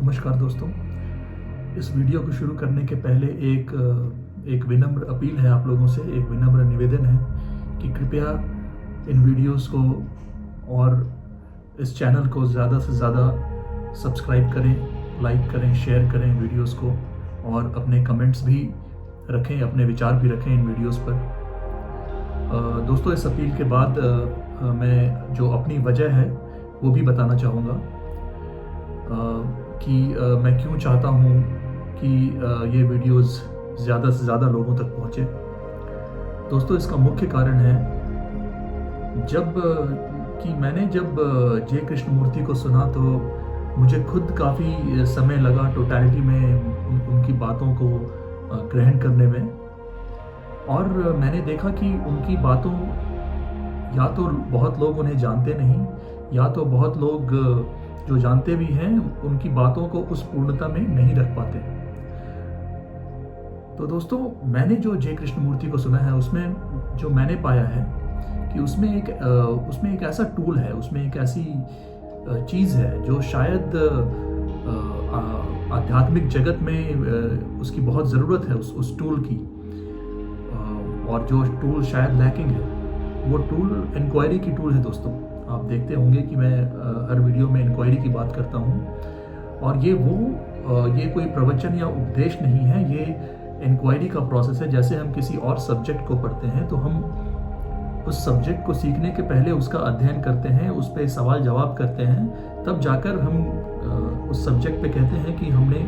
नमस्कार दोस्तों। इस वीडियो को शुरू करने के पहले एक विनम्र अपील है आप लोगों से, एक विनम्र निवेदन है कि कृपया इन वीडियोस को और इस चैनल को ज़्यादा से ज़्यादा सब्सक्राइब करें, लाइक करें, शेयर करें वीडियोस को, और अपने कमेंट्स भी रखें, अपने विचार भी रखें इन वीडियोस पर। दोस्तों, इस अपील के बाद मैं जो अपनी वजह है वो भी बताना चाहूँगा कि मैं क्यों चाहता हूँ कि ये वीडियोस ज़्यादा से ज़्यादा लोगों तक पहुँचे। दोस्तों, इसका मुख्य कारण है मैंने जब जे कृष्णमूर्ति को सुना तो मुझे खुद काफ़ी समय लगा टोटलिटी में उनकी बातों को ग्रहण करने में, और मैंने देखा कि उनकी बातों या तो बहुत लोग उन्हें जानते नहीं, या तो बहुत लोग जो जानते भी हैं उनकी बातों को उस पूर्णता में नहीं रख पाते। तो दोस्तों, मैंने जो जे कृष्णमूर्ति को सुना है उसमें जो मैंने पाया है कि उसमें एक ऐसा टूल है, उसमें एक ऐसी चीज़ है जो शायद आध्यात्मिक जगत में उसकी बहुत ज़रूरत है, उस टूल की। और जो टूल शायद लैकिंग है वो टूल इंक्वायरी की टूल है। दोस्तों, आप देखते होंगे कि मैं हर वीडियो में इंक्वायरी की बात करता हूँ, और ये कोई प्रवचन या उपदेश नहीं है, ये इंक्वायरी का प्रोसेस है। जैसे हम किसी और सब्जेक्ट को पढ़ते हैं तो हम उस सब्जेक्ट को सीखने के पहले उसका अध्ययन करते हैं, उस पर सवाल जवाब करते हैं, तब जाकर हम उस सब्जेक्ट पे कहते हैं कि हमने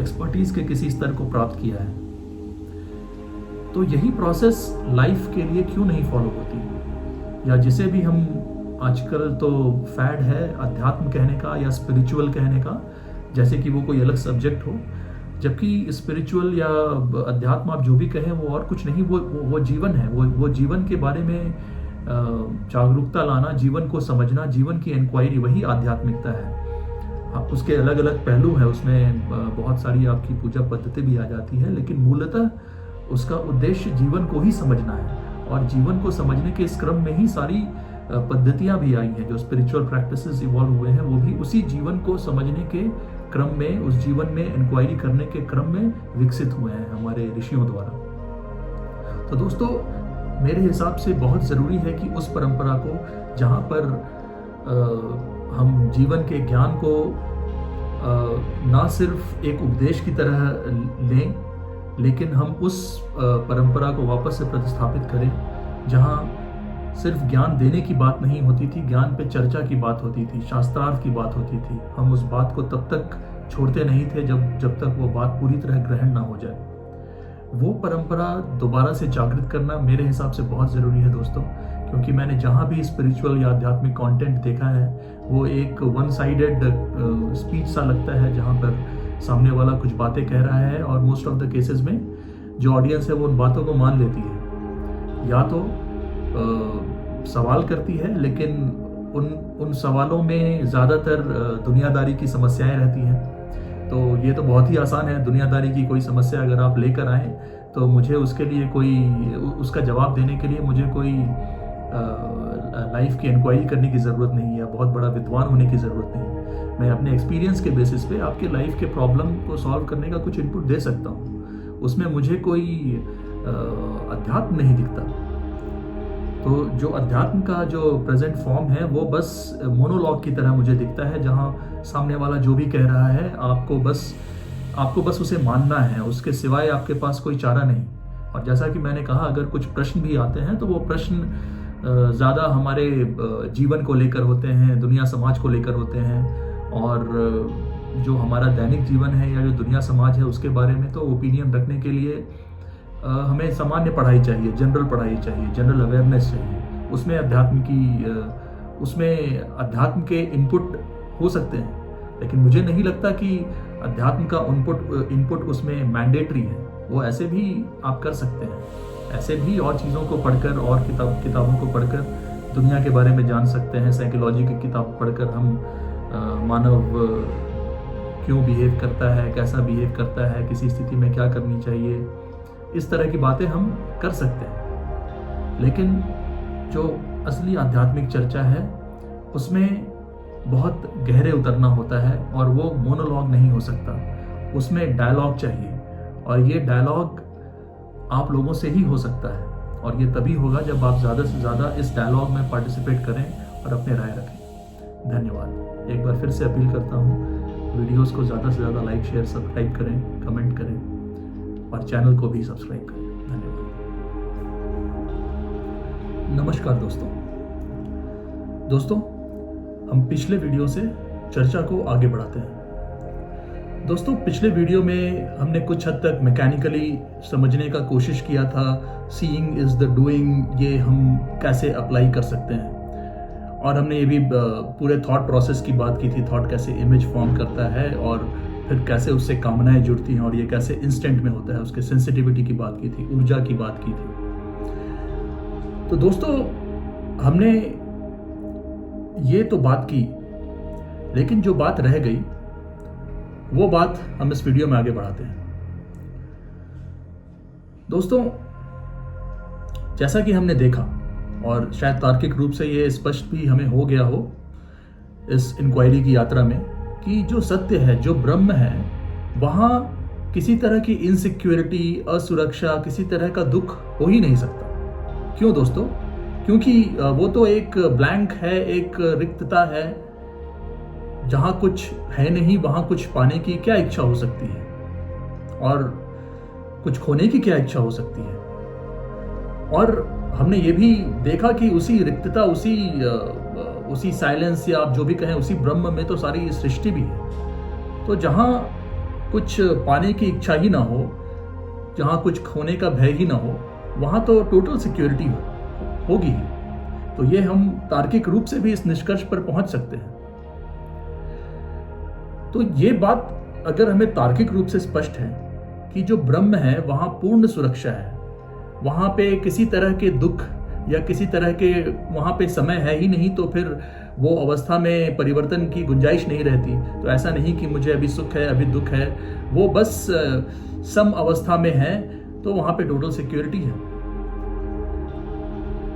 एक्सपर्टीज़ के किसी स्तर को प्राप्त किया है। तो यही प्रोसेस लाइफ के लिए क्यों नहीं फॉलो होती, या जिसे भी हम आजकल तो फैड है अध्यात्म कहने का या स्पिरिचुअल कहने का, जैसे कि वो कोई अलग सब्जेक्ट हो, जबकि स्पिरिचुअल या अध्यात्म आप जो भी कहें वो और कुछ नहीं, वो जीवन है। वो जीवन के बारे में जागरूकता लाना, जीवन को समझना, जीवन की इंक्वायरी, वही आध्यात्मिकता है। उसके अलग अलग पहलू है, उसमें बहुत सारी आपकी पूजा पद्धति भी आ जाती है, लेकिन मूलतः उसका उद्देश्य जीवन को ही समझना है। और जीवन को समझने के इस क्रम में ही सारी पद्धतियां भी आई हैं। जो स्पिरिचुअल प्रैक्टिसेस इवॉल्व हुए हैं वो भी उसी जीवन को समझने के क्रम में, उस जीवन में इंक्वायरी करने के क्रम में विकसित हुए हैं हमारे ऋषियों द्वारा। तो दोस्तों, मेरे हिसाब से बहुत ज़रूरी है कि उस परंपरा को, जहाँ पर हम जीवन के ज्ञान को ना सिर्फ एक उपदेश की तरह लें, लेकिन हम उस परंपरा को वापस से प्रतिस्थापित करें जहाँ सिर्फ ज्ञान देने की बात नहीं होती थी, ज्ञान पे चर्चा की बात होती थी, शास्त्रार्थ की बात होती थी। हम उस बात को तब तक छोड़ते नहीं थे जब तक वो बात पूरी तरह ग्रहण ना हो जाए। वो परंपरा दोबारा से जागृत करना मेरे हिसाब से बहुत ज़रूरी है दोस्तों, क्योंकि मैंने जहाँ भी स्पिरिचुअल या आध्यात्मिक कंटेंट देखा है वो एक वन साइडेड स्पीच सा लगता है, जहाँ पर सामने वाला कुछ बातें कह रहा है और मोस्ट ऑफ द केसेस में जो ऑडियंस है वो उन बातों को मान लेती है, या तो सवाल करती है, लेकिन उन सवालों में ज़्यादातर दुनियादारी की समस्याएं रहती हैं। तो ये तो बहुत ही आसान है, दुनियादारी की कोई समस्या अगर आप लेकर आएँ तो मुझे उसके लिए उसका जवाब देने के लिए मुझे कोई लाइफ की इंक्वायरी करने की ज़रूरत नहीं है, बहुत बड़ा विद्वान होने की ज़रूरत नहीं है। मैं अपने एक्सपीरियंस के बेसिस पे आपके लाइफ के प्रॉब्लम को सॉल्व करने का कुछ इनपुट दे सकता हूँ, उसमें मुझे कोई अध्यात्म नहीं दिखता। तो जो अध्यात्म का जो प्रेजेंट फॉर्म है वो बस मोनोलॉग की तरह मुझे दिखता है, जहाँ सामने वाला जो भी कह रहा है आपको बस उसे मानना है, उसके सिवाय आपके पास कोई चारा नहीं। और जैसा कि मैंने कहा, अगर कुछ प्रश्न भी आते हैं तो वो प्रश्न ज़्यादा हमारे जीवन को लेकर होते हैं, दुनिया समाज को लेकर होते हैं, और जो हमारा दैनिक जीवन है या जो दुनिया समाज है उसके बारे में तो ओपिनियन रखने के लिए हमें सामान्य पढ़ाई चाहिए, जनरल पढ़ाई चाहिए, जनरल अवेयरनेस चाहिए। उसमें अध्यात्म के इनपुट हो सकते हैं, लेकिन मुझे नहीं लगता कि अध्यात्म का इनपुट उसमें मैंडेटरी है। वो ऐसे भी आप कर सकते हैं, ऐसे भी और चीज़ों को पढ़कर और किताबों को पढ़कर दुनिया के बारे में जान सकते हैं। साइकोलॉजी की किताब पढ़कर हम मानव क्यों बिहेव करता है, कैसा बिहेव करता है, किसी स्थिति में क्या करनी चाहिए, इस तरह की बातें हम कर सकते हैं। लेकिन जो असली आध्यात्मिक चर्चा है उसमें बहुत गहरे उतरना होता है और वो मोनोलॉग नहीं हो सकता, उसमें डायलॉग चाहिए और ये डायलॉग आप लोगों से ही हो सकता है और ये तभी होगा जब आप ज़्यादा से ज़्यादा इस डायलॉग में पार्टिसिपेट करें और अपने राय रखें। धन्यवाद। एक बार फिर से अपील करता हूँ, वीडियोस को ज़्यादा से ज़्यादा लाइक, शेयर, सब्सक्राइब करें, कमेंट करें और चैनल को भी सब्सक्राइब करें। धन्यवाद। नमस्कार दोस्तों, हम पिछले वीडियो से चर्चा को आगे बढ़ाते हैं। दोस्तों, पिछले वीडियो में हमने कुछ हद तक मैकेनिकली समझने का कोशिश किया था, सीइंग इज द डूइंग, ये हम कैसे अप्लाई कर सकते हैं, और हमने ये भी पूरे थॉट प्रोसेस की बात की थी, थॉट कैसे इमेज फॉर्म करता है और फिर कैसे उससे कामनाएं जुड़ती हैं और ये कैसे इंस्टेंट में होता है, उसके सेंसिटिविटी की बात की थी, ऊर्जा की बात की थी। तो दोस्तों, हमने ये तो बात की, लेकिन जो बात रह गई वो बात हम इस वीडियो में आगे बढ़ाते हैं। दोस्तों, जैसा कि हमने देखा और शायद तार्किक रूप से ये स्पष्ट भी हमें हो गया हो इस इंक्वायरी की यात्रा में कि जो सत्य है, जो ब्रह्म है, वहां किसी तरह की इनसिक्योरिटी, असुरक्षा, किसी तरह का दुख हो ही नहीं सकता। क्यों दोस्तों? क्योंकि वो तो एक ब्लैंक है, एक रिक्तता है, जहां कुछ है नहीं वहां कुछ पाने की क्या इच्छा हो सकती है और कुछ खोने की क्या इच्छा हो सकती है। और हमने ये भी देखा कि उसी रिक्तता, उसी साइलेंस, या आप जो भी कहें, उसी ब्रह्म में तो सारी सृष्टि भी है। तो जहां कुछ पाने की इच्छा ही ना हो, जहां कुछ खोने का भय ही ना हो, वहां तो टोटल सिक्योरिटी होगी ही। तो ये हम तार्किक रूप से भी इस निष्कर्ष पर पहुंच सकते हैं। तो ये बात अगर हमें तार्किक रूप से स्पष्ट है कि जो ब्रह्म है वहां पूर्ण सुरक्षा है, वहां पे किसी तरह के दुख या किसी तरह के वहां पे समय है ही नहीं, तो फिर वो अवस्था में परिवर्तन की गुंजाइश नहीं रहती। तो ऐसा नहीं कि मुझे अभी सुख है, अभी दुख है, वो बस सम अवस्था में है, तो वहां पे टोटल सिक्योरिटी है।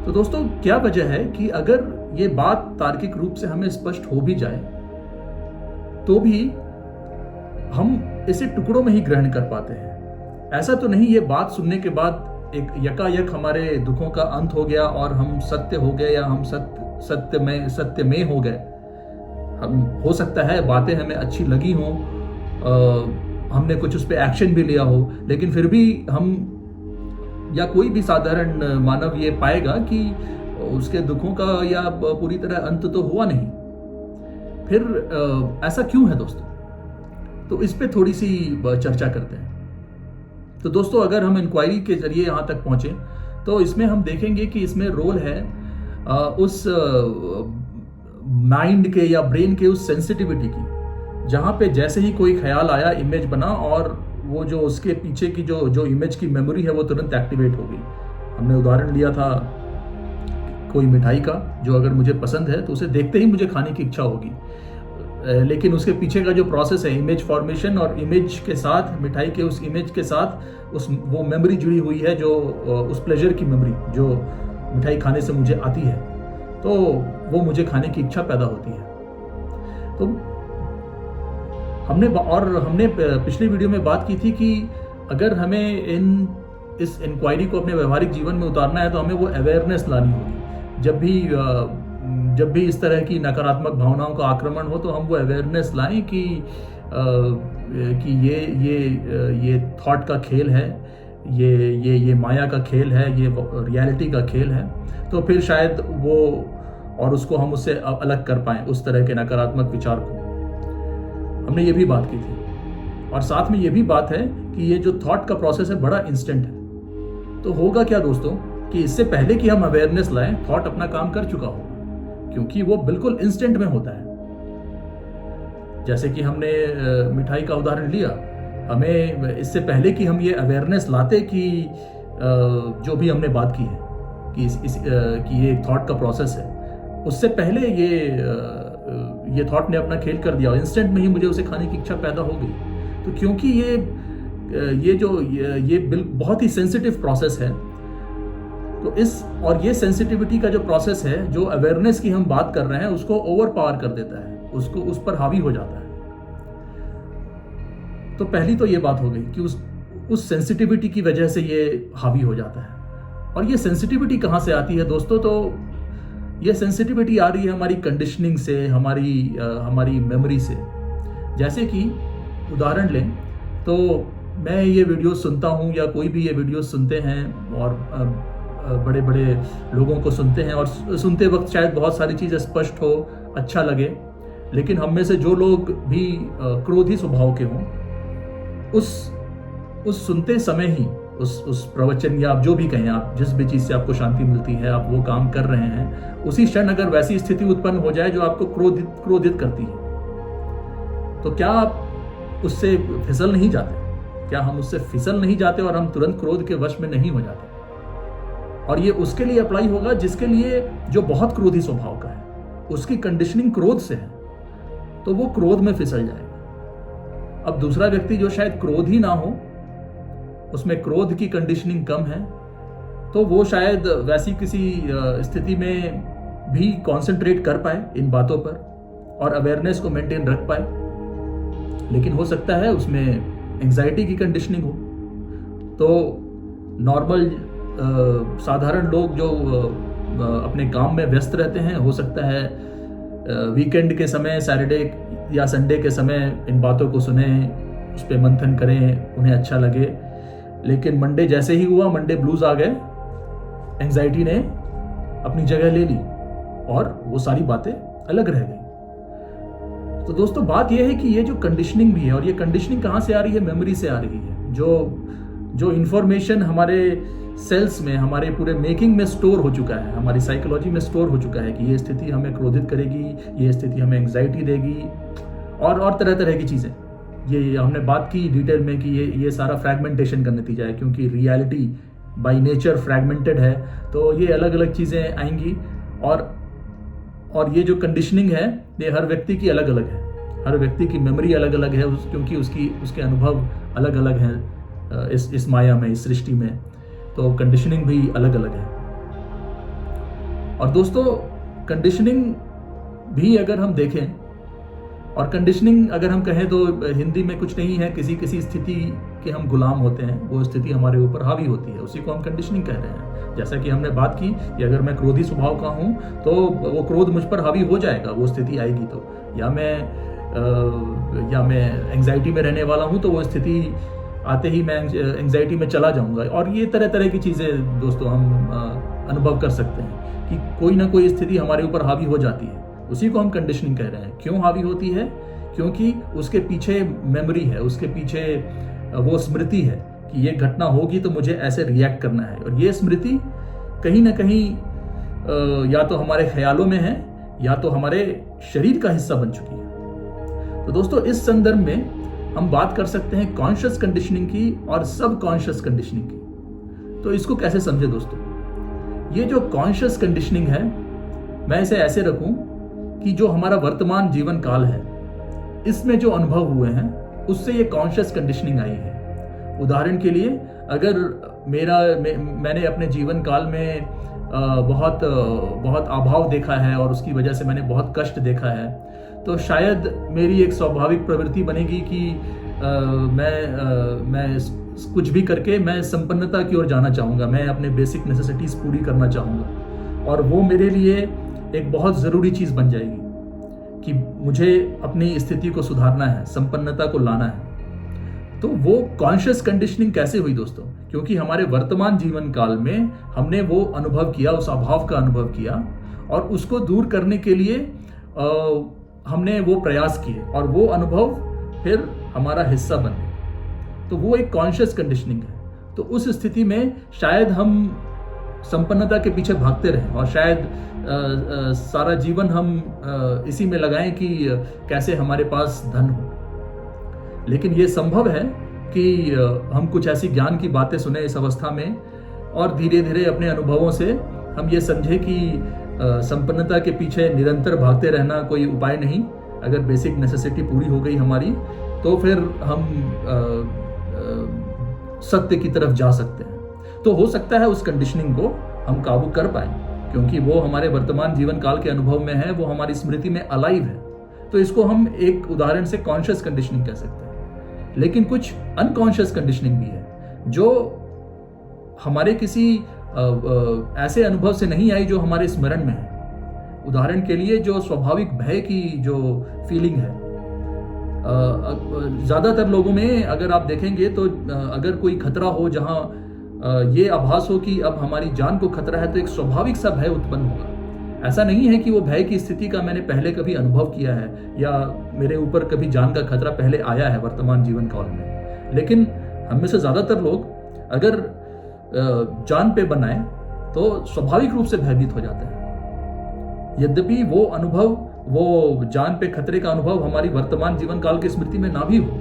तो दोस्तों, क्या वजह है कि अगर ये बात तार्किक रूप से हमें स्पष्ट हो भी जाए तो भी हम इसे टुकड़ों में ही ग्रहण कर पाते हैं। ऐसा तो नहीं ये बात सुनने के बाद एक यकायक हमारे दुखों का अंत हो गया और हम सत्य हो गए या हम सत्य में हो गए। हम हो सकता है बातें हमें अच्छी लगी हों, हमने कुछ उस पर एक्शन भी लिया हो, लेकिन फिर भी हम या कोई भी साधारण मानव ये पाएगा कि उसके दुखों का या पूरी तरह अंत तो हुआ नहीं। फिर ऐसा क्यों है दोस्तों? तो इस पे थोड़ी सी चर्चा करते हैं। तो दोस्तों, अगर हम इंक्वायरी के जरिए यहाँ तक पहुंचे तो इसमें हम देखेंगे कि इसमें रोल है उस माइंड के या ब्रेन के उस सेंसिटिविटी की, जहाँ पे जैसे ही कोई ख्याल आया, इमेज बना और वो जो उसके पीछे की जो इमेज की मेमोरी है वो तुरंत एक्टिवेट हो गई। हमने उदाहरण लिया था कोई मिठाई का, जो अगर मुझे पसंद है तो उसे देखते ही मुझे खाने की इच्छा होगी, लेकिन उसके पीछे का जो प्रोसेस है, इमेज फॉर्मेशन, और इमेज के साथ, मिठाई के उस इमेज के साथ वो मेमोरी जुड़ी हुई है, जो उस प्लेजर की मेमोरी जो मिठाई खाने से मुझे आती है, तो वो मुझे खाने की इच्छा पैदा होती है। तो हमने पिछली वीडियो में बात की थी कि अगर हमें इस इंक्वायरी को अपने व्यवहारिक जीवन में उतारना है तो हमें वो अवेयरनेस लानी होगी। जब भी इस तरह की नकारात्मक भावनाओं का आक्रमण हो तो हम वो अवेयरनेस लाएं कि ये थॉट का खेल है, ये माया का खेल है, ये रियलिटी का खेल है। तो फिर शायद वो और उसको हम उससे अलग कर पाएं, उस तरह के नकारात्मक विचार को। हमने ये भी बात की थी, और साथ में ये भी बात है कि ये जो थॉट का प्रोसेस है बड़ा इंस्टेंट है। तो होगा क्या दोस्तों कि इससे पहले कि हम अवेयरनेस लाएं, थॉट अपना काम कर चुका होगा, क्योंकि वो बिल्कुल इंस्टेंट में होता है। जैसे कि हमने मिठाई का उदाहरण लिया, हमें इससे पहले कि हम ये अवेयरनेस लाते कि जो भी हमने बात की है कि ये थॉट का प्रोसेस है, उससे पहले ये थॉट ने अपना खेल कर दिया, इंस्टेंट में ही मुझे उसे खाने की इच्छा पैदा हो गई। तो क्योंकि ये बहुत ही सेंसिटिव प्रोसेस है, तो ये सेंसिटिविटी का जो प्रोसेस है, जो अवेयरनेस की हम बात कर रहे हैं, उसको ओवर पावर कर देता है। उसको उस पर हावी हो जाता है। तो पहली तो ये बात हो गई कि उस सेंसिटिविटी की वजह से ये हावी हो जाता है। और ये सेंसिटिविटी कहाँ से आती है दोस्तों? तो ये सेंसिटिविटी आ रही है हमारी कंडीशनिंग से, हमारी मेमोरी से। जैसे कि उदाहरण लें तो मैं ये वीडियो सुनता हूँ या कोई भी ये वीडियो सुनते हैं और बड़े बड़े लोगों को सुनते हैं और सुनते वक्त शायद बहुत सारी चीज़ें स्पष्ट हो, अच्छा लगे, लेकिन हम में से जो लोग भी क्रोधी स्वभाव के हों, उस सुनते समय ही उस प्रवचन या आप जो भी कहें, आप जिस भी चीज़ से आपको शांति मिलती है, आप वो काम कर रहे हैं, उसी क्षण अगर वैसी स्थिति उत्पन्न हो जाए जो आपको क्रोधित करती है, तो क्या आप उससे फिसल नहीं जाते? क्या हम उससे फिसल नहीं जाते और हम तुरंत क्रोध के वश में नहीं हो जाते? और ये उसके लिए अप्लाई होगा जिसके लिए जो बहुत क्रोधी स्वभाव का है, उसकी कंडीशनिंग क्रोध से है, तो वो क्रोध में फिसल जाएगा। अब दूसरा व्यक्ति जो शायद क्रोध ही ना हो, उसमें क्रोध की कंडीशनिंग कम है, तो वो शायद वैसी किसी स्थिति में भी कंसंट्रेट कर पाए इन बातों पर और अवेयरनेस को मेंटेन रख पाए। लेकिन हो सकता है उसमें एंजाइटी की कंडीशनिंग हो। तो नॉर्मल साधारण लोग जो अपने काम में व्यस्त रहते हैं, हो सकता है वीकेंड के समय, सैटरडे या संडे के समय इन बातों को सुने, उस पर मंथन करें, उन्हें अच्छा लगे। लेकिन मंडे जैसे ही हुआ, मंडे ब्लूज आ गए, एंजाइटी ने अपनी जगह ले ली और वो सारी बातें अलग रह गई। तो दोस्तों बात यह है कि ये जो कंडीशनिंग भी है, और ये कंडीशनिंग कहाँ से आ रही है? मेमोरी से आ रही है। जो इंफॉर्मेशन हमारे सेल्स में, हमारे पूरे मेकिंग में स्टोर हो चुका है, हमारी साइकोलॉजी में स्टोर हो चुका है कि ये स्थिति हमें क्रोधित करेगी, ये स्थिति हमें एंजाइटी देगी और तरह तरह की चीज़ें। ये हमने बात की डिटेल में कि ये सारा फ्रैगमेंटेशन का नतीजा है, क्योंकि रियलिटी बाय नेचर फ्रैगमेंटेड है, तो ये अलग अलग चीज़ें आएंगी। और ये जो कंडीशनिंग है, ये हर व्यक्ति की अलग अलग है, हर व्यक्ति की मेमोरी अलग अलग है, क्योंकि उसके अनुभव अलग अलग हैं इस माया में, इस सृष्टि में, तो कंडीशनिंग भी अलग अलग है। और दोस्तों कंडीशनिंग भी अगर हम देखें, और कंडीशनिंग अगर हम कहें तो हिंदी में कुछ नहीं है, किसी स्थिति के हम गुलाम होते हैं, वो स्थिति हमारे ऊपर हावी होती है, उसी को हम कंडीशनिंग कह रहे हैं। जैसा कि हमने बात की कि अगर मैं क्रोधी स्वभाव का हूं तो वो क्रोध मुझ पर हावी हो जाएगा, वो स्थिति आएगी तो, या मैं एंजाइटी में रहने वाला हूं तो वो स्थिति आते ही मैं एंजाइटी में चला जाऊंगा। और ये तरह तरह की चीज़ें दोस्तों हम अनुभव कर सकते हैं कि कोई ना कोई स्थिति हमारे ऊपर हावी हो जाती है, उसी को हम कंडीशनिंग कह रहे हैं। क्यों हावी होती है? क्योंकि उसके पीछे मेमोरी है, उसके पीछे वो स्मृति है कि ये घटना होगी तो मुझे ऐसे रिएक्ट करना है। और ये स्मृति कहीं ना कहीं या तो हमारे ख्यालों में है या तो हमारे शरीर का हिस्सा बन चुकी है। तो दोस्तों इस संदर्भ में हम बात कर सकते हैं कॉन्शियस कंडीशनिंग की और सब कॉन्शियस कंडीशनिंग की। तो इसको कैसे समझे दोस्तों? ये जो कॉन्शियस कंडीशनिंग है, मैं इसे ऐसे रखूं कि जो हमारा वर्तमान जीवन काल है, इसमें जो अनुभव हुए हैं उससे ये कॉन्शियस कंडीशनिंग आई है। उदाहरण के लिए, अगर मैंने अपने जीवन काल में बहुत अभाव देखा है और उसकी वजह से मैंने बहुत कष्ट देखा है, तो शायद मेरी एक स्वाभाविक प्रवृत्ति बनेगी कि मैं कुछ भी करके मैं संपन्नता की ओर जाना चाहूँगा, मैं अपने बेसिक नेसेसिटीज पूरी करना चाहूँगा, और वो मेरे लिए एक बहुत ज़रूरी चीज़ बन जाएगी कि मुझे अपनी स्थिति को सुधारना है, संपन्नता को लाना है। तो वो कॉन्शियस कंडीशनिंग कैसे हुई दोस्तों? क्योंकि हमारे वर्तमान जीवन काल में हमने वो अनुभव किया, उस अभाव का अनुभव किया, और उसको दूर करने के लिए हमने वो प्रयास किए, और वो अनुभव फिर हमारा हिस्सा बन गए। तो वो एक कॉन्शियस कंडीशनिंग है। तो उस स्थिति में शायद हम संपन्नता के पीछे भागते रहें और शायद सारा जीवन हम इसी में लगाएं कि कैसे हमारे पास धन हो। लेकिन ये संभव है कि हम कुछ ऐसी ज्ञान की बातें सुने इस अवस्था में, और धीरे धीरे अपने अनुभवों से हम ये समझे कि संपन्नता के पीछे निरंतर भागते रहना कोई उपाय नहीं। अगर बेसिक नेसेसिटी पूरी हो गई हमारी, तो फिर हम सत्य की तरफ जा सकते हैं। तो हो सकता है उस कंडीशनिंग को हम काबू कर पाएं, क्योंकि वो हमारे वर्तमान जीवन काल के अनुभव में है, वो हमारी स्मृति में अलाइव है। तो इसको हम एक उदाहरण से कॉन्शियस कंडीशनिंग कह सकते हैं। लेकिन कुछ अनकॉन्शियस कंडीशनिंग भी है जो हमारे किसी ऐसे अनुभव से नहीं आई जो हमारे स्मरण में है। उदाहरण के लिए जो स्वाभाविक भय की जो फीलिंग है, ज़्यादातर लोगों में अगर आप देखेंगे तो अगर कोई खतरा हो जहां ये आभास हो कि अब हमारी जान को खतरा है, तो एक स्वाभाविक सा भय उत्पन्न होगा। ऐसा नहीं है कि वो भय की स्थिति का मैंने पहले कभी अनुभव किया है या मेरे ऊपर कभी जान का खतरा पहले आया है वर्तमान जीवन काल में, लेकिन हम में से ज़्यादातर लोग अगर जान पे बनाए तो स्वाभाविक रूप से भयभीत हो जाते हैं। यद्यपि वो अनुभव, वो जान पे खतरे का अनुभव हमारी वर्तमान जीवन काल की स्मृति में ना भी हो,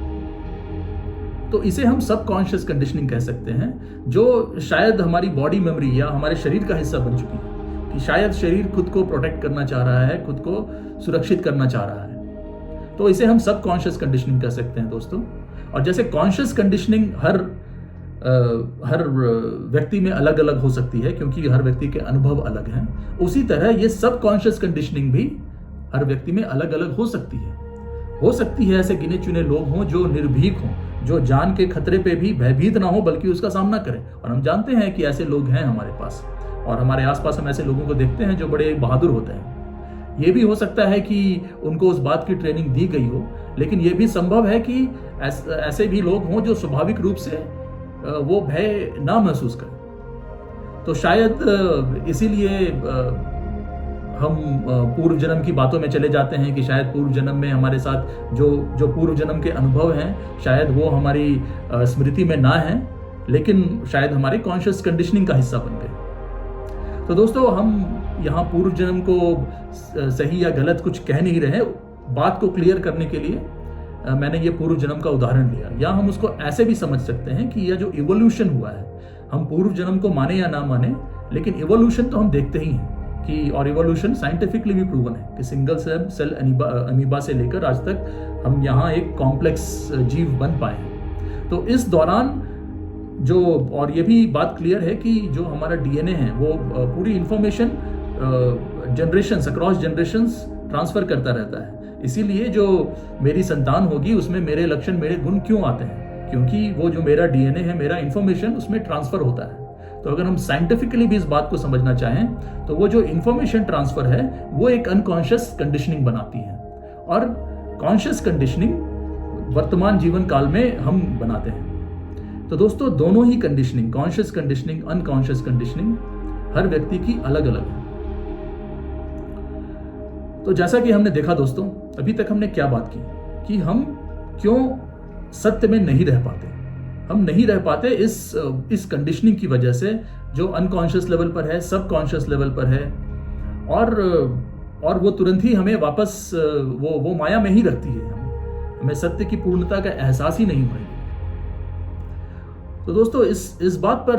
तो इसे हम सबकॉन्शियस कंडीशनिंग कह सकते हैं, जो शायद हमारी बॉडी मेमोरी या हमारे शरीर का हिस्सा बन चुकी है कि शायद शरीर खुद को प्रोटेक्ट करना चाह रहा है, खुद को सुरक्षित करना चाह रहा है। तो इसे हम सबकॉन्शियस कंडीशनिंग कह सकते हैं दोस्तों। और जैसे कॉन्शियस कंडीशनिंग हर व्यक्ति में अलग अलग हो सकती है क्योंकि हर व्यक्ति के अनुभव अलग हैं, उसी तरह ये सबकॉन्शियस कंडीशनिंग भी हर व्यक्ति में अलग अलग हो सकती है। हो सकती है ऐसे गिने चुने लोग हों जो निर्भीक हों, जो जान के खतरे पे भी भयभीत ना हो बल्कि उसका सामना करें। और हम जानते हैं कि ऐसे लोग हैं हमारे पास, और हमारे आसपास हम ऐसे लोगों को देखते हैं जो बड़े बहादुर होते हैं। ये भी हो सकता है कि उनको उस बात की ट्रेनिंग दी गई हो, लेकिन ये भी संभव है कि ऐसे भी लोग हों जो स्वाभाविक रूप से वो भय ना महसूस करें। तो शायद इसीलिए हम पूर्व जन्म की बातों में चले जाते हैं कि शायद पूर्व जन्म में हमारे साथ जो पूर्व जन्म के अनुभव हैं शायद वो हमारी स्मृति में ना हैं, लेकिन शायद हमारे कॉन्शियस कंडीशनिंग का हिस्सा बन गए। तो दोस्तों, हम यहाँ पूर्व जन्म को सही या गलत कुछ कह नहीं रहे। बात को क्लियर करने के लिए मैंने ये पूर्व जन्म का उदाहरण लिया, या हम उसको ऐसे भी समझ सकते हैं कि यह जो इवोल्यूशन हुआ है, हम पूर्व जन्म को माने या ना माने, लेकिन इवोल्यूशन तो हम देखते ही हैं कि, और इवोल्यूशन साइंटिफिकली भी प्रूवन है कि सिंगल सेल अमीबा से लेकर आज तक हम यहाँ एक कॉम्प्लेक्स जीव बन पाए हैं। तो इस दौरान जो, और ये भी बात क्लियर है कि जो हमारा डीएनए है वो पूरी information generations across generations transfer करता रहता है। इसीलिए जो मेरी संतान होगी उसमें मेरे लक्षण, मेरे गुण क्यों आते हैं, क्योंकि वो जो मेरा डीएनए है, मेरा इंफॉर्मेशन उसमें ट्रांसफर होता है। तो अगर हम साइंटिफिकली भी इस बात को समझना चाहें तो वो जो इंफॉर्मेशन ट्रांसफर है वो एक अनकॉन्शियस कंडीशनिंग बनाती है, और कॉन्शियस कंडीशनिंग वर्तमान जीवन काल में हम बनाते हैं। तो दोस्तों, दोनों ही conditioning, conscious conditioning, unconscious conditioning, हर व्यक्ति की अलग अलग है। तो जैसा कि हमने देखा दोस्तों, अभी तक हमने क्या बात की कि हम क्यों सत्य में नहीं रह पाते। हम नहीं रह पाते इस कंडीशनिंग की वजह से, जो अनकॉन्शियस लेवल पर है, सबकॉन्शियस लेवल पर है, और वो तुरंत ही हमें वापस वो माया में ही रखती है। हमें सत्य की पूर्णता का एहसास ही नहीं होगा। तो दोस्तों, इस बात पर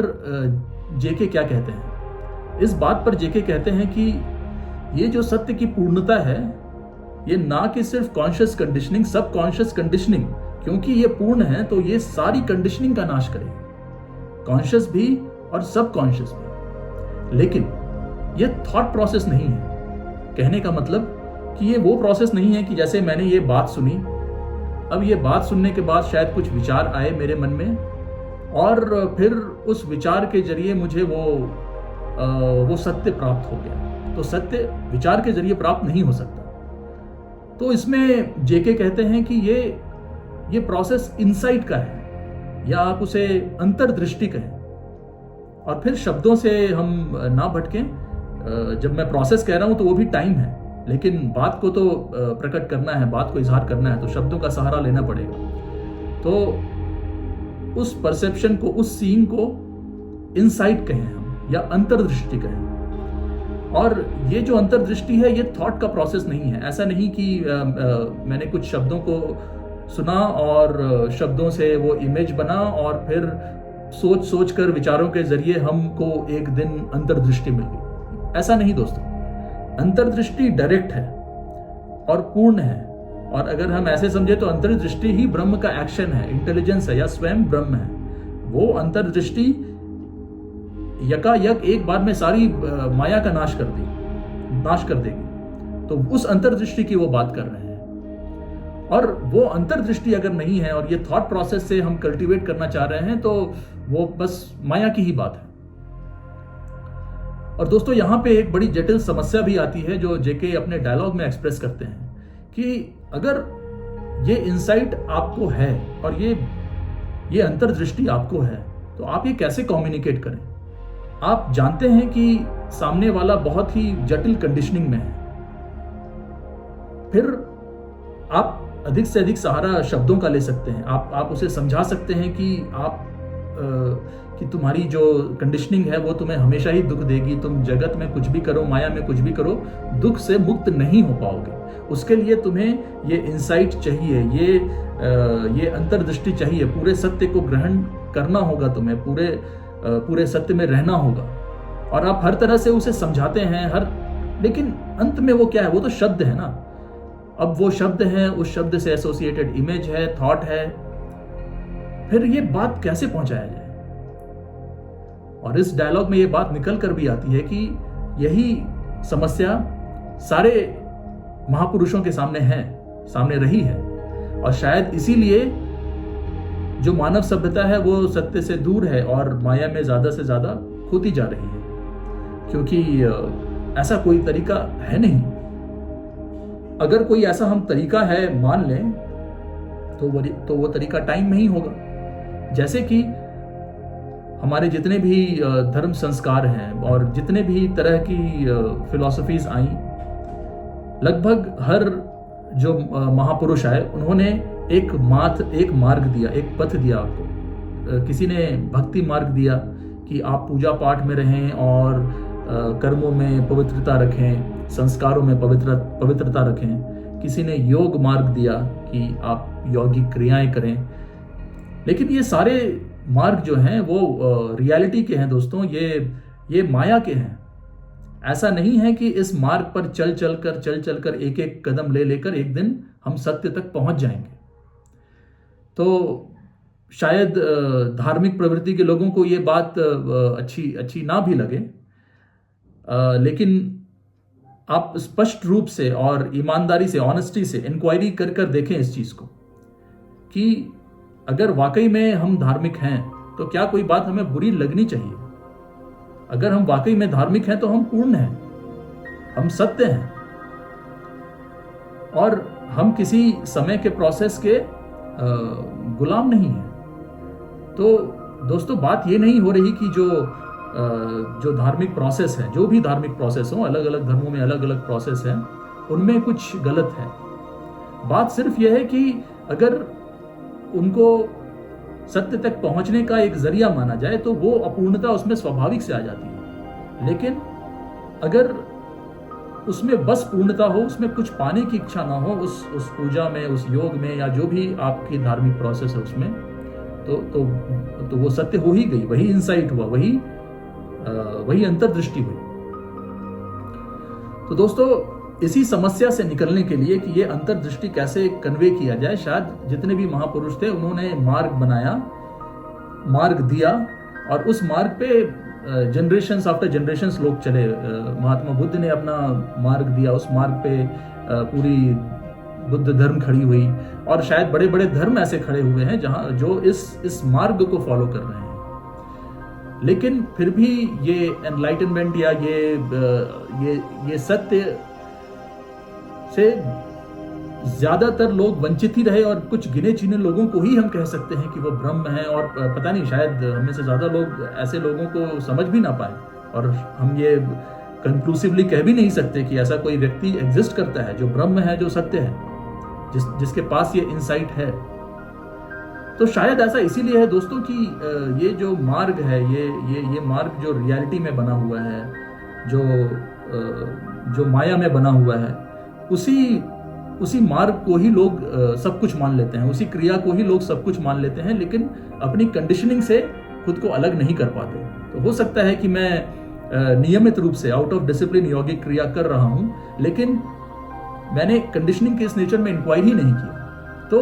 जेके क्या कहते हैं? इस बात पर जेके कहते हैं कि ये जो सत्य की पूर्णता है, ये ना कि सिर्फ कॉन्शियस कंडीशनिंग, सब कॉन्शियस कंडीशनिंग, क्योंकि ये पूर्ण है तो ये सारी कंडीशनिंग का नाश करेगी, कॉन्शियस भी और सब कॉन्शियस भी। लेकिन ये थॉट प्रोसेस नहीं है। कहने का मतलब कि ये वो प्रोसेस नहीं है कि जैसे मैंने ये बात सुनी, अब ये बात सुनने के बाद शायद कुछ विचार आए मेरे मन में, और फिर उस विचार के जरिए मुझे वो सत्य प्राप्त हो गया। तो सत्य विचार के जरिए प्राप्त नहीं हो सकता। तो इसमें जेके कहते हैं कि ये प्रोसेस इनसाइट का है, या आप उसे अंतर्दृष्टि कहें। और फिर शब्दों से हम ना भटकें। जब मैं प्रोसेस कह रहा हूं तो वो भी टाइम है, लेकिन बात को तो प्रकट करना है, बात को इजहार करना है, तो शब्दों का सहारा लेना पड़ेगा। तो उस परसेप्शन को, उस सीन को इनसाइट कहें हम, या अंतर्दृष्टि कहें। और ये जो अंतर्दृष्टि है, ये थॉट का प्रोसेस नहीं है। ऐसा नहीं कि मैंने कुछ शब्दों को सुना और शब्दों से वो इमेज बना, और फिर सोच कर विचारों के जरिए हमको एक दिन अंतर्दृष्टि मिल गई। ऐसा नहीं दोस्तों। अंतर्दृष्टि डायरेक्ट है और पूर्ण है, और अगर हम ऐसे समझे तो अंतर्दृष्टि ही ब्रह्म का एक्शन है, इंटेलिजेंस है, या स्वयं ब्रह्म है। वो अंतर्दृष्टि यकायक एक बार में सारी माया का नाश कर देगी। तो उस अंतर्दृष्टि की वो बात कर रहे हैं। और वो अंतर्दृष्टि अगर नहीं है और ये थॉट प्रोसेस से हम कल्टीवेट करना चाह रहे हैं तो वो बस माया की ही बात है। और दोस्तों यहाँ पे एक बड़ी जटिल समस्या भी आती है जो जेके अपने डायलॉग में एक्सप्रेस करते हैं कि अगर ये इंसाइट आपको है और ये अंतर्दृष्टि आपको है तो आप ये कैसे कम्युनिकेट करें। आप जानते हैं कि सामने वाला बहुत ही जटिल कंडीशनिंग में है, फिर आप अधिक से अधिक सहारा शब्दों का ले सकते हैं। आप उसे समझा सकते हैं कि तुम्हारी जो कंडीशनिंग है वो तुम्हें हमेशा ही दुख देगी, तुम जगत में कुछ भी करो, माया में कुछ भी करो, दुख से मुक्त नहीं हो पाओगे। उसके लिए तुम्हें ये इंसाइट चाहिए, ये अंतर्दृष्टि चाहिए, पूरे सत्य को ग्रहण करना होगा, तुम्हें पूरे सत्य में रहना होगा। और आप हर तरह से उसे समझाते हैं लेकिन अंत में वो क्या है, वो तो शब्द है ना। अब वो शब्द है, उस शब्द से एसोसिएटेड इमेज है, थॉट है, फिर ये बात कैसे पहुंचाया जाए। और इस डायलॉग में ये बात निकल कर भी आती है कि यही समस्या सारे महापुरुषों के सामने रही है। और शायद इसीलिए जो मानव सभ्यता है वो सत्य से दूर है और माया में ज्यादा से ज्यादा खोती जा रही है, क्योंकि ऐसा कोई तरीका है नहीं। अगर कोई ऐसा हम तरीका है मान लें तो वो तरीका टाइम में ही होगा। जैसे कि हमारे जितने भी धर्म संस्कार हैं और जितने भी तरह की फिलॉसफीज आई, लगभग हर जो महापुरुष आए उन्होंने एक मार्ग दिया, एक पथ दिया आपको। किसी ने भक्ति मार्ग दिया कि आप पूजा पाठ में रहें और कर्मों में पवित्रता रखें, संस्कारों में पवित्रता रखें। किसी ने योग मार्ग दिया कि आप यौगिक क्रियाएं करें। लेकिन ये सारे मार्ग जो हैं वो रियलिटी के हैं दोस्तों, ये माया के हैं। ऐसा नहीं है कि इस मार्ग पर चल चल कर एक एक कदम ले लेकर एक दिन हम सत्य तक पहुंच जाएंगे। तो शायद धार्मिक प्रवृत्ति के लोगों को ये बात अच्छी ना भी लगे, लेकिन आप स्पष्ट रूप से और ईमानदारी से, ऑनेस्टी से इंक्वायरी कर देखें इस चीज को कि अगर वाकई में हम धार्मिक हैं तो क्या कोई बात हमें बुरी लगनी चाहिए। अगर हम वाकई में धार्मिक हैं तो हम पूर्ण हैं, हम सत्य हैं और हम किसी समय के प्रोसेस के गुलाम नहीं हैं। तो दोस्तों बात ये नहीं हो रही कि जो धार्मिक प्रोसेस है, जो भी धार्मिक प्रोसेस हो, अलग अलग धर्मों में अलग अलग प्रोसेस हैं, उनमें कुछ गलत है। बात सिर्फ यह है कि अगर उनको सत्य तक पहुंचने का एक जरिया माना जाए तो वो अपूर्णता उसमें स्वाभाविक से आ जाती है। लेकिन अगर उसमें बस पूर्णता हो, उसमें कुछ पाने की इच्छा ना हो, उस पूजा में, उस योग में, या जो भी आपकी धार्मिक प्रोसेस है उसमें, तो वो सत्य हो ही गई, वही इंसाइट हुआ, वही अंतर्दृष्टि हुई। तो दोस्तों इसी समस्या से निकलने के लिए कि ये अंतर्दृष्टि कैसे कन्वे किया जाए, शायद जितने भी महापुरुष थे उन्होंने मार्ग बनाया, मार्ग दिया, और उस मार्ग पे जनरेशंस आफ्टर जनरेशंस लोग चले। महात्मा बुद्ध ने अपना मार्ग दिया, उस मार्ग पे पूरी बुद्ध धर्म खड़ी हुई, और शायद बड़े बड़े धर्म ऐसे खड़े हुए हैं जो इस मार्ग को फॉलो कर रहे हैं। लेकिन फिर भी ये एनलाइटनमेंट या ये सत्य से ज्यादातर लोग वंचित ही रहे, और कुछ गिने चुने लोगों को ही हम कह सकते हैं कि वो ब्रह्म है। और पता नहीं, शायद हमें से ज्यादा लोग ऐसे लोगों को समझ भी ना पाए, और हम ये कंक्लूसिवली कह भी नहीं सकते कि ऐसा कोई व्यक्ति एग्जिस्ट करता है जो ब्रह्म है, जो सत्य है, जिसके पास ये इंसाइट है। तो शायद ऐसा इसीलिए है दोस्तों कि ये जो मार्ग है, ये मार्ग जो रियलिटी में बना हुआ है, जो माया में बना हुआ है, उसी मार्ग को ही लोग सब कुछ मान लेते हैं, उसी क्रिया को ही लोग सब कुछ मान लेते हैं, लेकिन अपनी कंडीशनिंग से खुद को अलग नहीं कर पाते। तो हो सकता है कि मैं नियमित रूप से आउट ऑफ डिसिप्लिन यौगिक क्रिया कर रहा हूं, लेकिन मैंने कंडीशनिंग के इस नेचर में इंक्वायरी नहीं किया। तो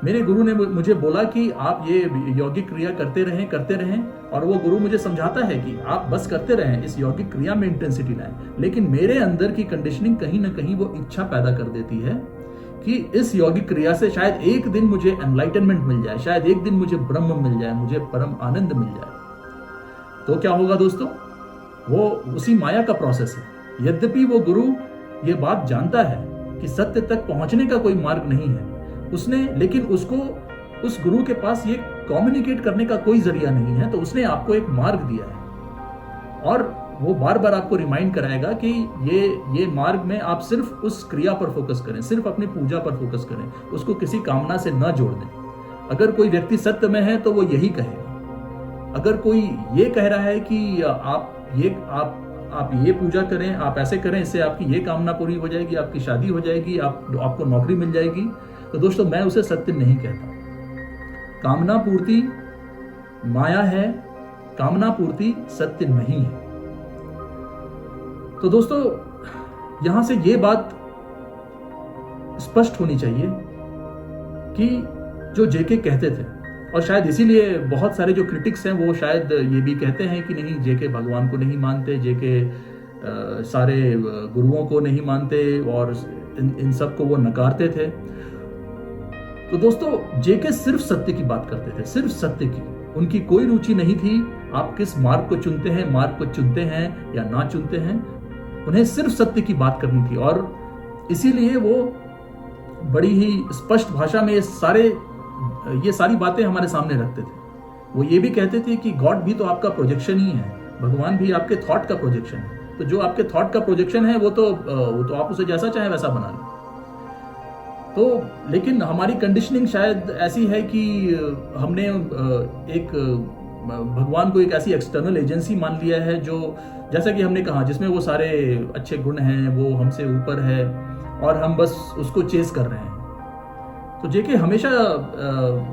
मेरे गुरु ने मुझे बोला कि आप ये यौगिक क्रिया करते रहें, और वो गुरु मुझे समझाता है कि आप बस करते रहें, इस यौगिक क्रिया में इंटेंसिटी लाएं। लेकिन मेरे अंदर की कंडीशनिंग कहीं ना कहीं वो इच्छा पैदा कर देती है कि इस यौगिक क्रिया से शायद एक दिन मुझे एनलाइटनमेंट मिल जाए, शायद एक दिन मुझे ब्रह्म मिल जाए, मुझे परम आनंद मिल जाए। तो क्या होगा दोस्तों, वो उसी माया का प्रोसेस है। यद्यपि वो गुरु ये बात जानता है कि सत्य तक पहुंचने का कोई मार्ग नहीं है उसने, लेकिन उसको उस गुरु के पास ये कम्युनिकेट करने का कोई जरिया नहीं है, तो उसने आपको एक मार्ग दिया है और वो बार बार आपको रिमाइंड कराएगा कि ये मार्ग में आप सिर्फ उस क्रिया पर फोकस करें, सिर्फ अपनी पूजा पर फोकस करें, उसको किसी कामना से न जोड़ दें। अगर कोई व्यक्ति सत्य में है तो वो यही कहेगा। अगर कोई ये कह रहा है कि आप ये पूजा करें, आप ऐसे करें, इससे आपकी ये कामना पूरी हो जाएगी, आपकी शादी हो जाएगी, आपको नौकरी मिल जाएगी, तो दोस्तों मैं उसे सत्य नहीं कहता। कामना पूर्ति माया है, कामना पूर्ति सत्य नहीं है। तो दोस्तों यहां से ये बात स्पष्ट होनी चाहिए कि जो जेके कहते थे, और शायद इसीलिए बहुत सारे जो क्रिटिक्स हैं वो शायद ये भी कहते हैं कि नहीं, जेके भगवान को नहीं मानते, जेके सारे गुरुओं को नहीं मानते और इन सब को वो नकारते थे। तो दोस्तों जेके सिर्फ सत्य की बात करते थे, सिर्फ सत्य की। उनकी कोई रुचि नहीं थी आप किस मार्ग को चुनते हैं या ना चुनते हैं, उन्हें सिर्फ सत्य की बात करनी थी। और इसीलिए वो बड़ी ही स्पष्ट भाषा में ये सारी बातें हमारे सामने रखते थे। वो ये भी कहते थे कि गॉड भी तो आपका प्रोजेक्शन ही है, भगवान भी आपके थॉट का प्रोजेक्शन है। तो जो आपके थॉट का प्रोजेक्शन है वो तो आप उसे जैसा चाहे वैसा बना लें। तो लेकिन हमारी कंडीशनिंग शायद ऐसी है कि हमने एक भगवान को एक ऐसी एक्सटर्नल एजेंसी मान लिया है जो, जैसा कि हमने कहा, जिसमें वो सारे अच्छे गुण हैं, वो हमसे ऊपर है और हम बस उसको चेस कर रहे हैं। तो जेके हमेशा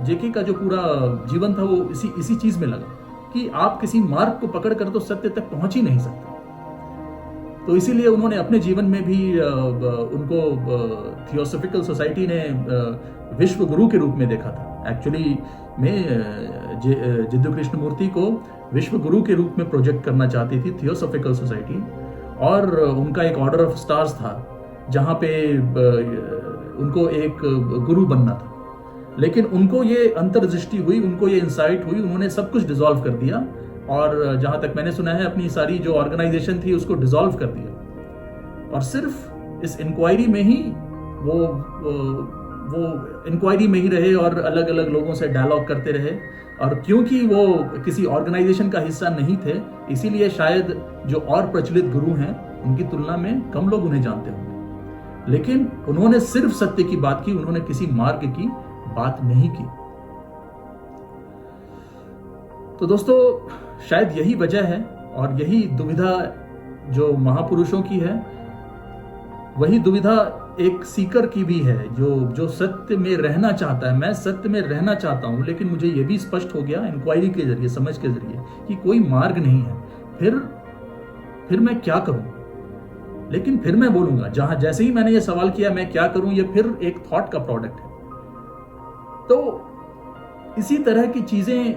जेके का जो पूरा जीवन था वो इसी चीज में लगा कि आप किसी मार्ग को पकड़कर तो सत्य तक पहुंच ही नहीं सकते। तो इसीलिए उन्होंने अपने जीवन में भी उनको थियोसॉफिकल सोसाइटी ने विश्व गुरु के रूप में देखा था। एक्चुअली में जिद्दू कृष्णमूर्ति को विश्व गुरु के रूप में प्रोजेक्ट करना चाहती थी थियोसॉफिकल सोसाइटी, और उनका एक ऑर्डर ऑफ स्टार्स था जहाँ पे उनको एक गुरु बनना था। लेकिन उनको ये अंतर्दृष्टि हुई, उनको ये इंसाइट हुई, उन्होंने सब कुछ डिसॉल्व कर दिया और जहां तक मैंने सुना है अपनी सारी जो ऑर्गेनाइजेशन थी उसको डिसॉल्व कर दिया। और सिर्फ इस इंक्वायरी में ही वो इंक्वायरी में ही रहे और अलग अलग लोगों से डायलॉग करते रहे। और क्योंकि वो किसी ऑर्गेनाइजेशन का हिस्सा नहीं थे, इसीलिए शायद जो और प्रचलित गुरु हैं उनकी तुलना में कम लोग उन्हें जानते होंगे। लेकिन उन्होंने सिर्फ सत्य की बात की, उन्होंने किसी मार्ग की बात नहीं की। तो दोस्तों शायद यही वजह है और यही दुविधा जो महापुरुषों की है, वही दुविधा एक सीकर की भी है जो सत्य में रहना चाहता है। मैं सत्य में रहना चाहता हूं, लेकिन मुझे यह भी स्पष्ट हो गया इंक्वायरी के जरिए, समझ के जरिए, कि कोई मार्ग नहीं है। फिर मैं क्या करूं? लेकिन फिर मैं बोलूंगा, जैसे ही मैंने ये सवाल किया मैं क्या करूं, ये फिर एक थॉट का प्रोडक्ट है। तो इसी तरह की चीजें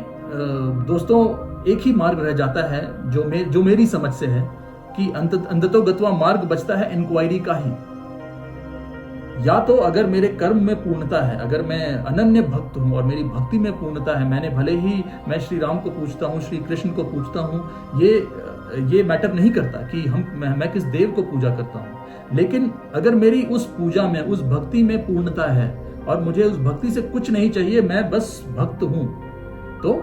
दोस्तों, एक ही मार्ग रह जाता है जो मेरी समझ से है कि अंततोगत्वा मार्ग बचता है इंक्वायरी का ही। या तो अगर मेरे कर्म में पूर्णता है, अगर मैं अनन्य भक्त हूं और मेरी भक्ति में पूर्णता है, मैंने भले ही मैं श्री राम को पूछता हूं, श्री कृष्ण को पूछता हूं, ये मैटर नहीं करता कि मैं किस देव को पूजा करता हूं। लेकिन अगर मेरी उस पूजा में, उस भक्ति में पूर्णता है और मुझे उस भक्ति से कुछ नहीं चाहिए, मैं बस भक्त हूं, तो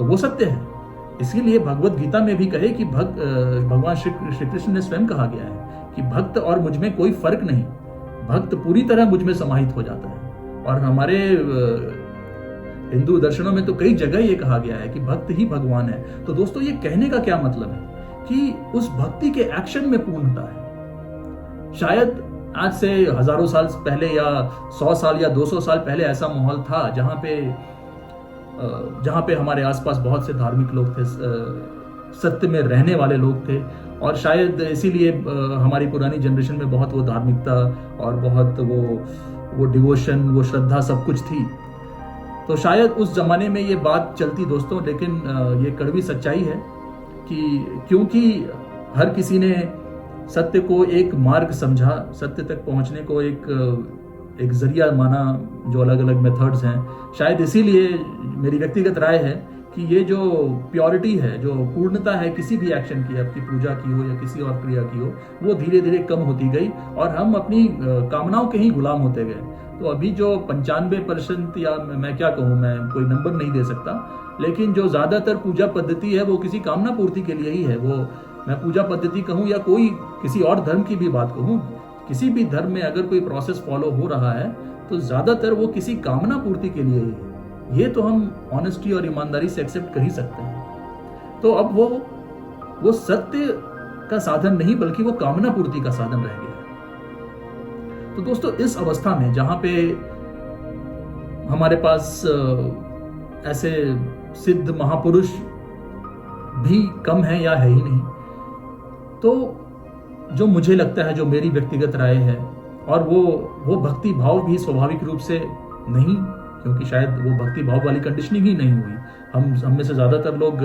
वो सत्य है। इसीलिए भगवत गीता में भी कहे कि भगवान श्री कृष्ण ने स्वयं कहा गया है कि भक्त और मुझ में कोई फर्क नहीं, भक्त पूरी तरह मुझ में समाहित हो जाता है। और हमारे हिंदू दर्शनों में तो कई जगह ये कहा गया है कि भक्त ही भगवान है। तो दोस्तों ये कहने का क्या मतलब है कि उस भक्ति के एक्शन में पूर्णता है। शायद आज से हजारों साल पहले या 100 साल या 200 साल पहले ऐसा माहौल था जहां पे हमारे आसपास बहुत से धार्मिक लोग थे, सत्य में रहने वाले लोग थे, और शायद इसीलिए हमारी पुरानी जनरेशन में बहुत वो धार्मिकता और बहुत वो डिवोशन, वो श्रद्धा सब कुछ थी। तो शायद उस जमाने में ये बात चलती दोस्तों। लेकिन ये कड़वी सच्चाई है कि क्योंकि हर किसी ने सत्य को एक मार्ग समझा, सत्य तक पहुंचने को एक जरिया माना, जो अलग अलग मेथड्स हैं। शायद इसीलिए मेरी व्यक्तिगत राय है कि ये जो प्योरिटी है, जो पूर्णता है किसी भी एक्शन की, आपकी पूजा की हो या किसी और क्रिया की हो, वो धीरे धीरे कम होती गई और हम अपनी कामनाओं के ही गुलाम होते गए। तो अभी जो 95% या मैं क्या कहूँ, मैं कोई नंबर नहीं दे सकता, लेकिन जो ज़्यादातर पूजा पद्धति है वो किसी कामना पूर्ति के लिए ही है। वो मैं पूजा पद्धति कहूँ या कोई किसी और धर्म की भी बात कहूँ, किसी भी धर्म में अगर कोई प्रोसेस फॉलो हो रहा है तो ज़्यादातर वो किसी कामना पूर्ति के लिए ही है। ये तो हम ऑनेस्टी और ईमानदारी से एक्सेप्ट कर ही सकते हैं। तो अब वो सत्य का साधन नहीं बल्कि वो कामना पूर्ति का साधन रह गया है। तो दोस्तों, इस अवस्था में जहां पे हमारे पास ऐसे सिद्ध महापुरुष भी कम है या है ही नहीं, तो जो मुझे लगता है, जो मेरी व्यक्तिगत राय है, और वो भक्ति भाव भी स्वाभाविक रूप से नहीं, क्योंकि शायद वो भक्ति भाव वाली कंडीशनिंग ही नहीं हुई। हम में से ज़्यादातर लोग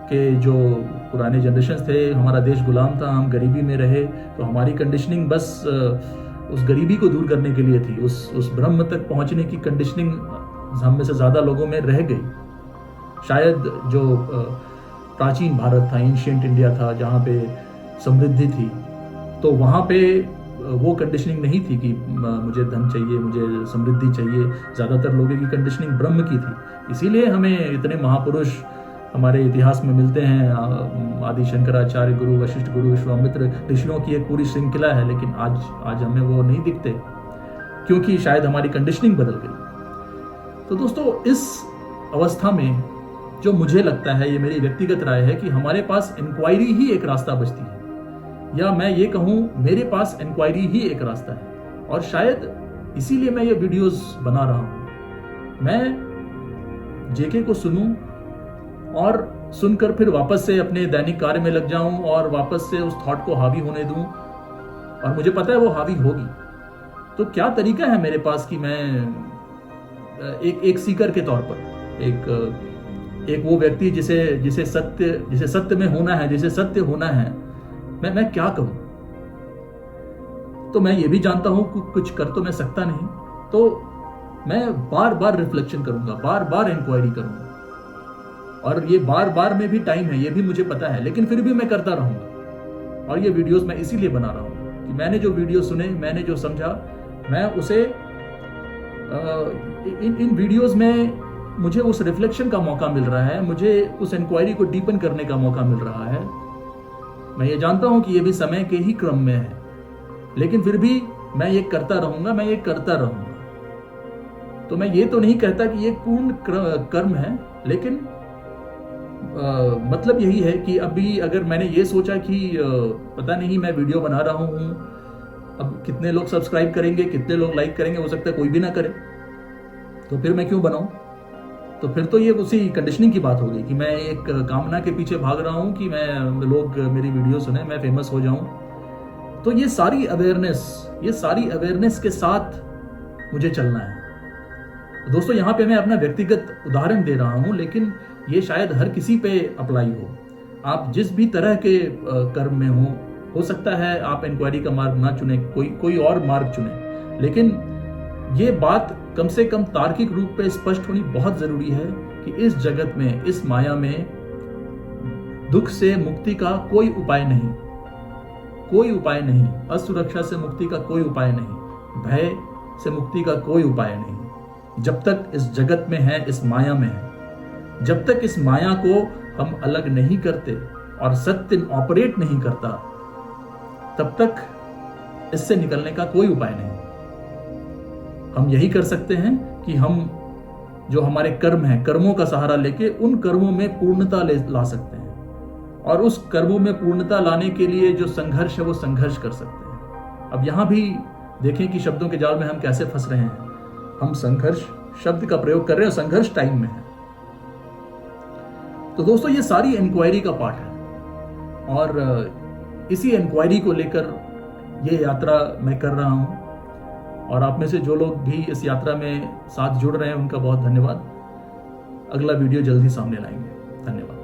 के जो पुराने जनरेशन थे, हमारा देश गुलाम था, हम गरीबी में रहे, तो हमारी कंडीशनिंग बस उस गरीबी को दूर करने के लिए थी। उस ब्रह्म तक पहुंचने की कंडीशनिंग हम में से ज़्यादा लोगों में रह गई। शायद जो प्राचीन भारत था, एंशिएंट इंडिया था, जहाँ पे समृद्धि थी, तो वहाँ पे वो कंडीशनिंग नहीं थी कि मुझे धन चाहिए, मुझे समृद्धि चाहिए। ज़्यादातर लोगों की कंडीशनिंग ब्रह्म की थी। इसीलिए हमें इतने महापुरुष हमारे इतिहास में मिलते हैं। आदि शंकराचार्य, गुरु वशिष्ठ, गुरु विश्वामित्र, ऋषियों की एक पूरी श्रृंखला है, लेकिन आज हमें वो नहीं दिखते, क्योंकि शायद हमारी कंडीशनिंग बदल गई। तो दोस्तों, इस अवस्था में जो मुझे लगता है, ये मेरी व्यक्तिगत राय है कि हमारे पास इंक्वायरी ही एक रास्ता बचती है, या मैं ये कहूँ मेरे पास इंक्वायरी ही एक रास्ता है। और शायद इसीलिए मैं ये वीडियोस बना रहा हूँ। मैं जेके को सुनूं और सुनकर फिर वापस से अपने दैनिक कार्य में लग जाऊं और वापस से उस थॉट को हावी होने दूं, और मुझे पता है वो हावी होगी। तो क्या तरीका है मेरे पास कि मैं एक सीकर के तौर पर, एक वो व्यक्ति जिसे सत्य में होना है, जिसे सत्य होना है, मैं क्या कहूं। तो मैं ये भी जानता हूं कि कुछ कर तो मैं सकता नहीं, तो मैं बार बार रिफ्लेक्शन करूंगा, बार बार इंक्वायरी करूंगा, और ये बार बार में भी टाइम है, ये भी मुझे पता है, लेकिन फिर भी मैं करता रहूंगा। और ये वीडियोस मैं इसीलिए बना रहा हूं कि मैंने जो वीडियो सुने, मैंने जो समझा, मैं उसे इन वीडियोस में मुझे उस रिफ्लेक्शन का मौका मिल रहा है, मुझे उस इंक्वायरी को डीपन करने का मौका मिल रहा है। मैं ये जानता हूं कि ये भी समय के ही क्रम में है, लेकिन फिर भी मैं ये करता रहूंगा, मैं ये करता रहूंगा। तो मैं ये तो नहीं कहता कि ये पूर्ण कर्म है, लेकिन मतलब यही है कि अभी अगर मैंने ये सोचा कि पता नहीं मैं वीडियो बना रहा हूं, अब कितने लोग सब्सक्राइब करेंगे, कितने लोग लाइक करेंगे, हो सकता है कोई भी ना करे, तो फिर मैं क्यों बनाऊं। तो फिर तो ये उसी कंडीशनिंग की बात हो गई कि मैं एक कामना के पीछे भाग रहा हूं कि लोग मेरी वीडियो सुने, मैं फेमस हो जाऊं। तो ये सारी अवेयरनेस के साथ मुझे चलना है। दोस्तों, यहाँ पे मैं अपना व्यक्तिगत उदाहरण दे रहा हूं, लेकिन ये शायद हर किसी पे अप्लाई हो। आप जिस भी तरह के कर्म में हो सकता है आप इंक्वायरी का मार्ग ना चुने, कोई और मार्ग चुने, लेकिन ये बात कम से कम तार्किक रूप पे स्पष्ट होनी बहुत जरूरी है कि इस जगत में, इस माया में दुख से मुक्ति का कोई उपाय नहीं, असुरक्षा से मुक्ति का कोई उपाय नहीं, भय से मुक्ति का कोई उपाय नहीं। जब तक इस जगत में है, इस माया में है, जब तक इस माया को हम अलग नहीं करते और सत्य ऑपरेट नहीं करता, तब तक इससे निकलने का कोई उपाय नहीं। हम यही कर सकते हैं कि हम जो हमारे कर्म हैं, कर्मों का सहारा लेके उन कर्मों में पूर्णता ला सकते हैं, और उस कर्मों में पूर्णता लाने के लिए जो संघर्ष है वो संघर्ष कर सकते हैं। अब यहां भी देखें कि शब्दों के जाल में हम कैसे फंस रहे हैं। हम संघर्ष शब्द का प्रयोग कर रहे हैं, संघर्ष टाइम में है। तो दोस्तों, ये सारी इंक्वायरी का पार्ट है, और इसी इंक्वायरी को लेकर ये यात्रा मैं कर रहा हूं। और आप में से जो लोग भी इस यात्रा में साथ जुड़ रहे हैं, उनका बहुत धन्यवाद। अगला वीडियो जल्दी सामने लाएंगे। धन्यवाद।